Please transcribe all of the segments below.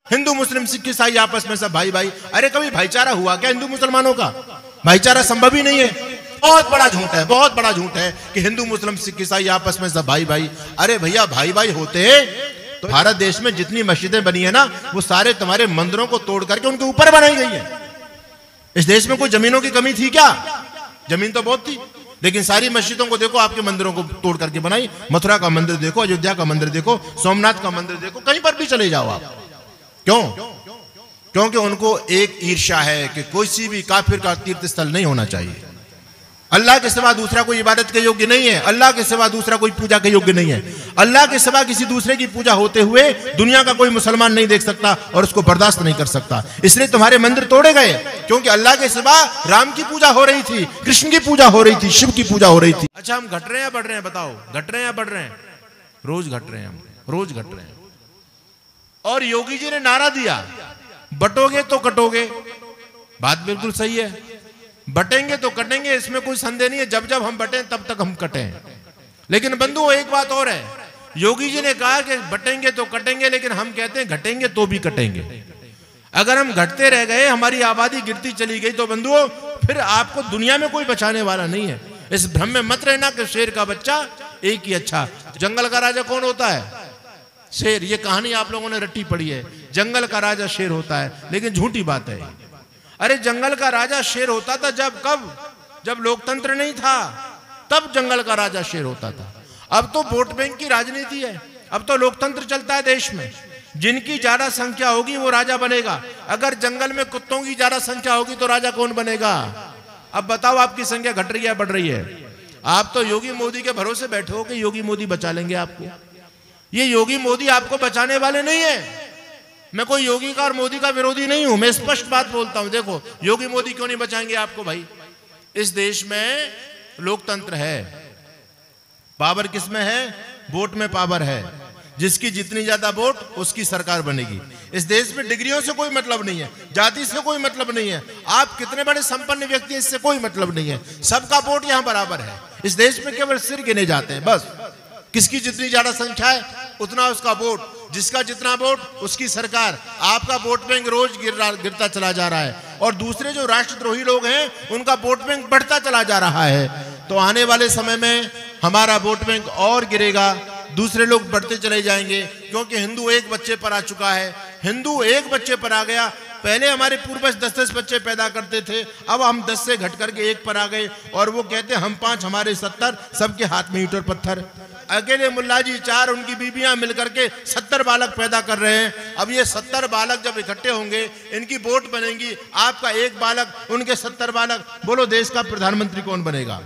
हिंदू मुस्लिम सिख ईसाई आपस में सब भाई भाई। अरे कभी भाईचारा हुआ क्या हिंदू मुसलमानों का? भाईचारा संभव ही नहीं है। बहुत बड़ा झूठ है, बहुत बड़ा झूठ है कि हिंदू मुस्लिम सिख ईसाई आपस में सब भाई भाई। अरे भैया भाई भाई होते तो भारत देश में जितनी मस्जिदें बनी है ना, वो सारे तुम्हारे मंदिरों को तोड़ करके उनके ऊपर बनाई गई है। इस देश में कोई जमीनों की कमी थी क्या? जमीन तो बहुत थी, लेकिन सारी मस्जिदों को देखो, आपके मंदिरों को तोड़ करके बनाई। मथुरा का मंदिर देखो, अयोध्या का मंदिर देखो, सोमनाथ का मंदिर देखो, कहीं पर भी चले जाओ आप। क्यों? क्योंकि उनको एक ईर्ष्या है कि कोई भी काफिर का तीर्थ स्थल नहीं होना चाहिए। अल्लाह के सिवा दूसरा कोई इबादत के योग्य नहीं है, अल्लाह के सिवा दूसरा कोई पूजा के योग्य नहीं है। अल्लाह के सिवा किसी दूसरे की पूजा होते हुए दुनिया का कोई मुसलमान नहीं देख सकता और उसको बर्दाश्त नहीं कर सकता। इसलिए तुम्हारे मंदिर तोड़े गए, क्योंकि अल्लाह के सिवा राम की पूजा हो रही थी, कृष्ण की पूजा हो रही थी, शिव की पूजा हो रही थी। अच्छा, हम घट रहे हैं या बढ़ रहे हैं? बताओ, घट रहे हैं या बढ़ रहे हैं? रोज घट रहे हैं, हम रोज घट रहे हैं। और योगी जी ने नारा दिया, बटोगे तो कटोगे। बात बिल्कुल सही है, बटेंगे तो कटेंगे, इसमें कोई संदेह नहीं है। जब जब हम बटें तब तक हम कटें। लेकिन बंधुओं एक बात और है, योगी जी ने कहा कि बटेंगे तो कटेंगे, लेकिन हम कहते हैं घटेंगे तो भी कटेंगे। अगर हम घटते रह गए, हमारी आबादी गिरती चली गई, तो बंधुओं फिर आपको दुनिया में कोई बचाने वाला नहीं है। इस भ्रम में मत रहना कि शेर का बच्चा एक ही अच्छा। जंगल का राजा कौन होता है? शेर। ये कहानी आप लोगों ने रट्टी पड़ी है, जंगल का राजा शेर होता है, लेकिन झूठी बात है। अरे जंगल का राजा शेर होता था जब, कब? जब लोकतंत्र नहीं था, तब जंगल का राजा शेर होता था। अब तो वोट बैंक की राजनीति है, अब तो लोकतंत्र चलता है देश में। जिनकी ज्यादा संख्या होगी वो राजा बनेगा। अगर जंगल में कुत्तों की ज्यादा संख्या होगी तो राजा कौन बनेगा? अब बताओ, आपकी संख्या घट रही है बढ़ रही है? आप तो योगी मोदी के भरोसे बैठे हो कि योगी मोदी बचा लेंगे आपको। ये योगी मोदी आपको बचाने वाले नहीं है। मैं कोई योगी का और मोदी का विरोधी नहीं हूं, मैं स्पष्ट बात बोलता हूं। देखो, योगी मोदी क्यों नहीं बचाएंगे आपको भाई? इस देश में लोकतंत्र है, पावर किसमें है? वोट में पावर है। जिसकी जितनी ज्यादा वोट उसकी सरकार बनेगी। इस देश में डिग्रियों से कोई मतलब नहीं है, जाति से कोई मतलब नहीं है, आप कितने बड़े संपन्न व्यक्ति हैं इससे कोई मतलब नहीं है। सबका वोट यहां बराबर है। इस देश में केवल सिर गिने जाते हैं बस। किसकी जितनी ज्यादा संख्या है उतना उसका वोट, जिसका जितना वोट उसकी सरकार। आपका वोट बैंक रोज गिरता चला जा रहा है, और दूसरे जो राष्ट्रद्रोही लोग हैं उनका वोट बैंक बढ़ता चला जा रहा है। तो आने वाले समय में हमारा वोट बैंक और गिरेगा, दूसरे लोग बढ़ते चले जाएंगे, क्योंकि हिंदू एक बच्चे पर आ चुका है। हिंदू एक बच्चे पर आ गया। पहले हमारे पूर्वज 10-10 बच्चे पैदा करते थे, अब हम 10 से घट करके एक पर आ गए। और वो कहते हैं हम 5 हमारे 70, सबके हाथ में ईंट और पत्थर। अकेले मुल्ला जी 4, उनकी बीबियां मिलकर के 70 बालक पैदा कर रहे हैं। अब ये 70 बालक जब इकट्ठे होंगे, इनकी वोट बनेगी, आपका एक बालक, उनके 70 बालक, बोलो देश का प्रधानमंत्री कौन बनेगा?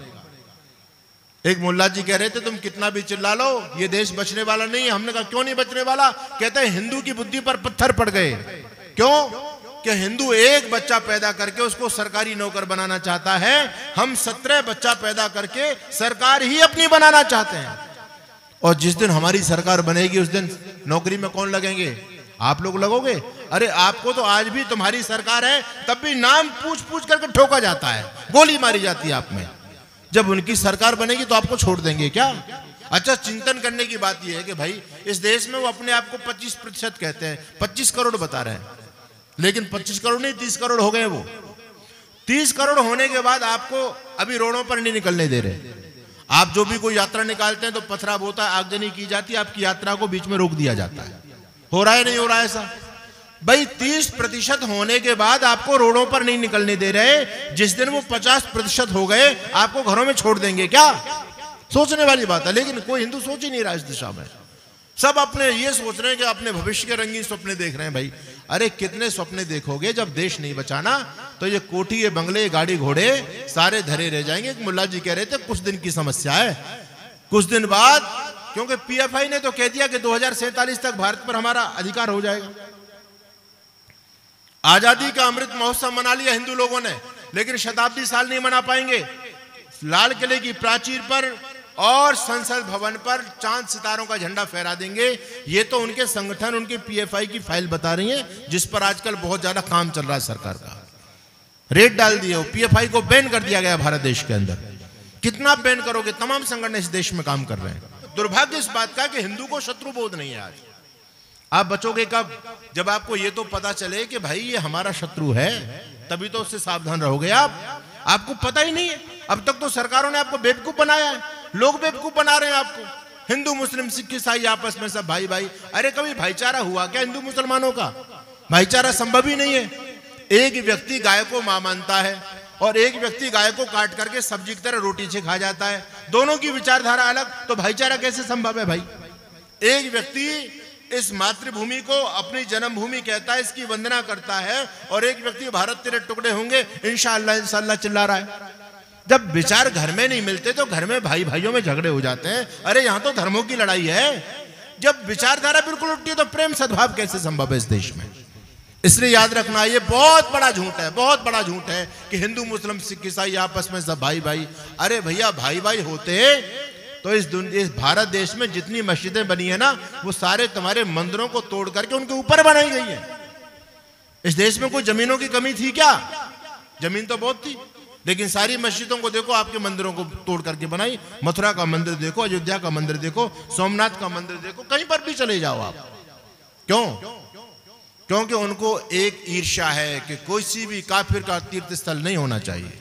एक मुल्ला जी कह रहे थे तुम कितना भी चिल्ला लो, ये देश बचने वाला नहीं है। हमने कहा क्यों नहीं बचने वाला? कहते हैं हिंदू की बुद्धि पर पत्थर पड़ गए। क्यों? कि हिंदू एक बच्चा पैदा करके उसको सरकारी नौकर बनाना चाहता है, हम 17 बच्चा पैदा करके सरकार ही अपनी बनाना चाहते हैं। और जिस दिन हमारी सरकार बनेगी उस दिन नौकरी में कौन लगेंगे? आप लोग लगोगे? अरे आपको तो आज भी तुम्हारी सरकार है तब भी नाम पूछ पूछ करके ठोका जाता है, गोली मारी जाती है आप में। जब उनकी सरकार बनेगी तो आपको छोड़ देंगे क्या? अच्छा, चिंतन करने की बात यह है कि भाई इस देश में वो अपने आप को 25% कहते हैं, 25 करोड़ बता रहे हैं, लेकिन 25 करोड़ नहीं 30 करोड़ हो गए। वो 30 करोड़ होने के बाद आपको अभी रोडों पर नहीं निकलने दे रहे। आप जो भी कोई यात्रा निकालते हैं तो पथराव होता है, आगजनी की जाती है, आपकी यात्रा को बीच में रोक दिया जाता है। हो रहा है नहीं हो रहा है ऐसा? भाई 30% होने के बाद आपको रोडों पर नहीं निकलने दे रहे। जिस दिन वो 50% हो गए आपको घरों में छोड़ देंगे क्या? सोचने वाली बात है। लेकिन कोई हिंदू सोच ही नहीं रहा इस दिशा में। सब अपने ये सोच रहे हैं कि अपने भविष्य के रंगीन सपने देख रहे हैं। भाई अरे कितने सपने देखोगे जब देश नहीं बचाना? तो ये कोठी, ये बंगले, गाड़ी घोड़े सारे धरे रह जाएंगे। एक मुल्ला जी कह रहे थे कुछ दिन की समस्या है, कुछ दिन बाद, क्योंकि पीएफआई ने तो कह दिया कि 2047 तक भारत पर हमारा अधिकार हो जाएगा। आजादी का अमृत महोत्सव मना लिया हिंदू लोगों ने, लेकिन शताब्दी साल नहीं मना पाएंगे। लाल किले की प्राचीर पर और संसद भवन पर चांद सितारों का झंडा फहरा देंगे। ये तो उनके संगठन, उनके पीएफआई की फाइल बता रही है, जिस पर आजकल बहुत ज्यादा काम चल रहा है। सरकार का रेट डाल दिया, पीएफआई को बैन कर दिया गया भारत देश के अंदर। कितना बैन करोगे? तमाम संगठन इस देश में काम कर रहे हैं। दुर्भाग्य इस बात का कि हिंदू को शत्रु बोध नहीं है आज। आप बचोगे कब? जब आपको ये तो पता चले कि भाई ये हमारा शत्रु है, तभी तो उससे सावधान रहोगे आप। आपको पता ही नहीं है। अब तक तो सरकारों ने आपको बेवकूफ बनाया है, लोग बेवकूफ बना रहे हैं आपको। हिंदू मुस्लिम सिख ईसाई आपस में सब भाई भाई। अरे कभी भाईचारा हुआ क्या हिंदू मुसलमानों का? भाईचारा संभव ही नहीं है। एक व्यक्ति गाय को मां मानता है और एक व्यक्ति गाय को काट करके सब्जी की तरह रोटी से खा जाता है। दोनों की विचारधारा अलग, तो भाईचारा कैसे संभव है भाई? एक व्यक्ति इस मातृभूमि को अपनी जन्मभूमि कहता है, इसकी वंदना करता है, और एक व्यक्ति भारत तेरे टुकड़े होंगे इंशाअल्लाह इंशाअल्लाह चिल्ला रहा है। जब विचार घर में नहीं मिलते तो घर में भाई भाइयों में झगड़े हो जाते हैं। अरे यहां तो धर्मों की लड़ाई है। जब विचारधारा बिल्कुल उल्टी है तो प्रेम सद्भाव कैसे संभव है इस देश में? इसलिए याद रखना, ये बहुत बड़ा झूठ है, बहुत बड़ा झूठ है कि हिंदू मुस्लिम सिख ईसाई आपस में सब भाई भाई। अरे भैया भाई भाई होते तो इस भारत देश में जितनी मस्जिदें बनी है ना, वो सारे तुम्हारे मंदिरों को तोड़ करके उनके ऊपर बनाई गई है। इस देश में कोई जमीनों की कमी थी क्या? जमीन तो बहुत थी, लेकिन सारी मस्जिदों को देखो आपके मंदिरों को तोड़ करके बनाई। मथुरा का मंदिर देखो, अयोध्या का मंदिर देखो, सोमनाथ का मंदिर देखो, कहीं पर भी चले जाओ आप। क्यों? क्योंकि उनको एक ईर्ष्या है कि कोई सी भी काफिर का तीर्थ स्थल नहीं होना चाहिए।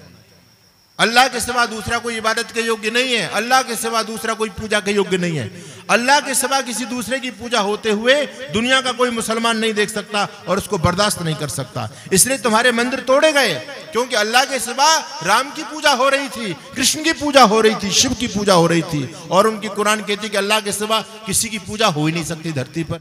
अल्लाह के सिवा दूसरा कोई इबादत के योग्य नहीं है। अल्लाह के सिवा दूसरा कोई पूजा के योग्य नहीं है। अल्लाह के सिवा किसी दूसरे की पूजा होते हुए दुनिया का कोई मुसलमान नहीं देख सकता और उसको बर्दाश्त नहीं कर सकता। इसलिए तुम्हारे मंदिर तोड़े गए, क्योंकि अल्लाह के सिवा राम की पूजा हो रही थी, कृष्ण की पूजा हो रही थी, शिव की पूजा हो रही थी, और उनकी कुरान कहती कि अल्लाह के सिवा किसी की पूजा हो ही नहीं सकती धरती पर।